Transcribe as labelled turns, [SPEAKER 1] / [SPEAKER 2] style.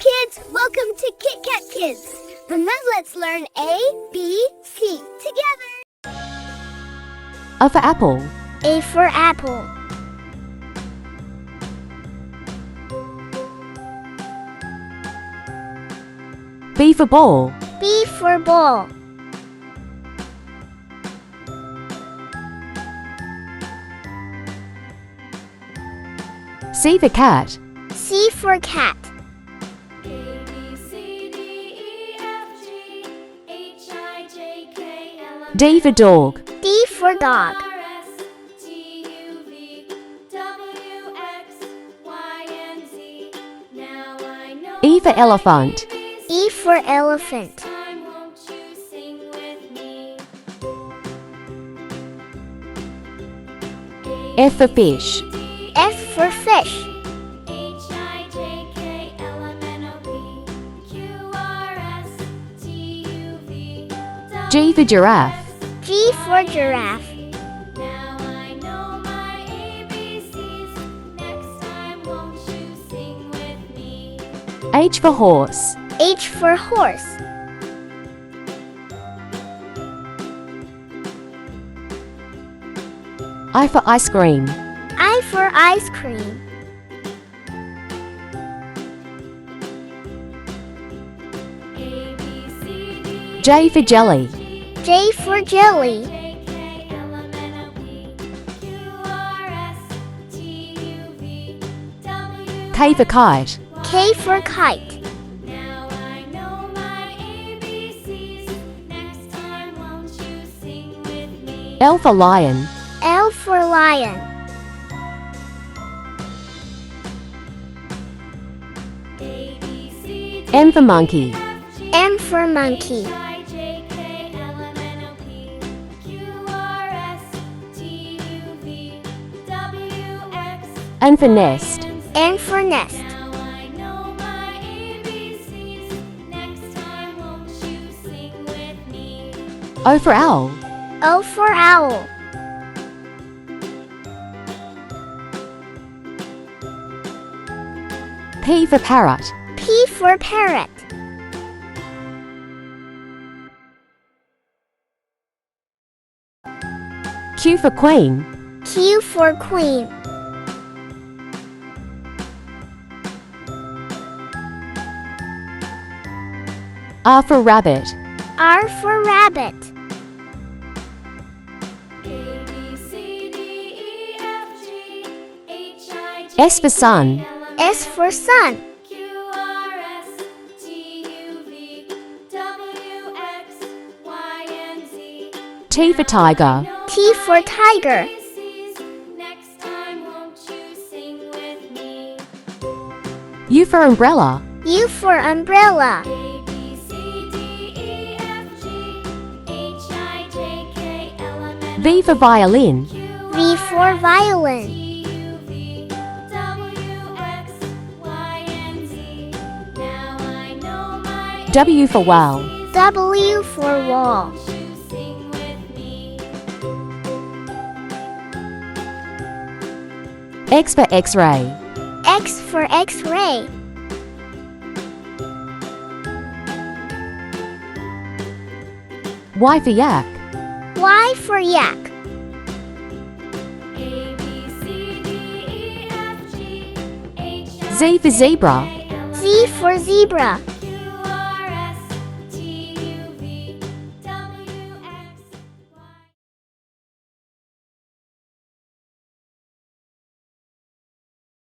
[SPEAKER 1] kids, welcome to Kit Kat Kids. And now let's learn A, B, C together.
[SPEAKER 2] A for apple.
[SPEAKER 1] A for apple.
[SPEAKER 2] B for ball.
[SPEAKER 1] B for ball.
[SPEAKER 2] C for cat.
[SPEAKER 1] C for cat.
[SPEAKER 2] D for dog.
[SPEAKER 1] D for dog.
[SPEAKER 2] E for elephant.
[SPEAKER 1] E for elephant.
[SPEAKER 2] F for fish.
[SPEAKER 1] F for fish.
[SPEAKER 2] G for giraffe.
[SPEAKER 1] G for giraffe.
[SPEAKER 2] H for horse.
[SPEAKER 1] H for horse.
[SPEAKER 2] I for ice cream.
[SPEAKER 1] I for ice cream.
[SPEAKER 2] J for jelly.
[SPEAKER 1] J for jelly.
[SPEAKER 2] K for kite.
[SPEAKER 1] K for kite.
[SPEAKER 2] L for lion.
[SPEAKER 1] L for lion.
[SPEAKER 2] M for monkey.
[SPEAKER 1] M for monkey.
[SPEAKER 2] N for nest.
[SPEAKER 1] N for nest.
[SPEAKER 2] O for owl.
[SPEAKER 1] O for owl.
[SPEAKER 2] P for parrot.
[SPEAKER 1] P for parrot.
[SPEAKER 2] Q for queen.
[SPEAKER 1] Q for queen.
[SPEAKER 2] R for rabbit.
[SPEAKER 1] R for rabbit.
[SPEAKER 2] S for sun.
[SPEAKER 1] S for sun.
[SPEAKER 2] T for tiger.
[SPEAKER 1] T for tiger.
[SPEAKER 2] U for umbrella.
[SPEAKER 1] U for umbrella.
[SPEAKER 2] V for violin.
[SPEAKER 1] V for violin.
[SPEAKER 2] W for whale.
[SPEAKER 1] W for wall.
[SPEAKER 2] X for x-ray.
[SPEAKER 1] X for x-ray.
[SPEAKER 2] Y for yak.
[SPEAKER 1] Y for yak.
[SPEAKER 2] Z for zebra.
[SPEAKER 1] Z for zebra.